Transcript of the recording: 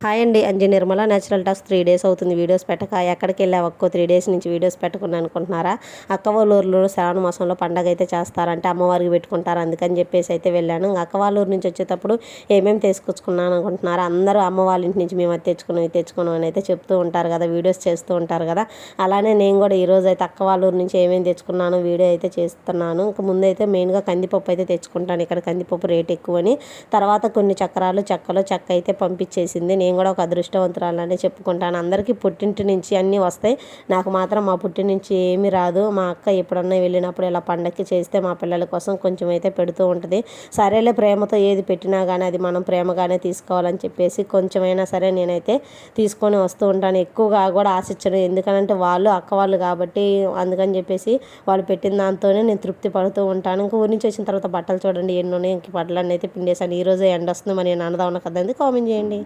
Hi అండి. Anji Nirmala natural talks 3 days అవుతుంది videos పెట్టక. ఎక్కడికి వెళ్ళావు అక్కో 3 డేస్ నుంచి వీడియోస్ పెట్టుకున్నాను అనుకుంటున్నారా? అక్క వాళ్ళ ఊర్లో శ్రావణ మాసంలో పండగ అయితే చేస్తారంటే అమ్మవారికి పెట్టుకుంటారు, అందుకని చెప్పేసి అయితే వెళ్ళాను. అక్క వాళ్ళ ఊరు నుంచి వచ్చేటప్పుడు ఏమేమి తీసుకొచ్చుకున్నాను అనుకుంటున్నారా? అందరూ అమ్మ వాళ్ళ ఇంటి నుంచి మేము అది తెచ్చుకున్నాం అని అయితే చెప్తూ ఉంటారు కదా, వీడియోస్ చేస్తూ ఉంటారు కదా. అలానే నేను కూడా ఈరోజు అయితే అక్క వాళ్ళ ఊరు నుంచి ఏమేమి తెచ్చుకున్నాను వీడియో అయితే చేస్తున్నాను. ఇంక ముందైతే మెయిన్గా కందిపప్పు అయితే తెచ్చుకుంటాను. ఇక్కడ కందిపప్పు రేట్ ఎక్కువని, తర్వాత కొన్ని చక్రాలు చెక్క అయితే పంపించేసింది. నేను కూడా ఒక అదృష్టవంతురాలని చెప్పుకుంటాను. అందరికీ పుట్టింటి నుంచి అన్నీ వస్తాయి, నాకు మాత్రం మా పుట్టింటి నుంచి ఏమీ రాదు. మా అక్క ఎప్పుడన్నా వెళ్ళినప్పుడు ఇలా పండక్కి చేస్తే మా పిల్లల కోసం కొంచెం అయితే పెడుతూ ఉంటుంది. సరేలే, ప్రేమతో ఏది పెట్టినా కానీ అది మనం ప్రేమగానే తీసుకోవాలని చెప్పేసి కొంచెమైనా సరే నేనైతే తీసుకొని వస్తూ ఉంటాను. ఎక్కువగా కూడా ఆశించను, ఎందుకంటే వాళ్ళు అక్క వాళ్ళు కాబట్టి. అందుకని చెప్పేసి వాళ్ళు పెట్టిన దాంతోనే నేను తృప్తి పడుతూ ఉంటాను. ఇంకా ఊరి నుంచి వచ్చిన తర్వాత బట్టలు చూడండి ఎన్ని ఉన్నాయి. ఇంక బట్టలన్నీ అయితే పిండేసాను. ఈరోజు ఎండ వస్తుంది, మరి నేను అన్నదాం కదండి. కామెంట్ చేయండి.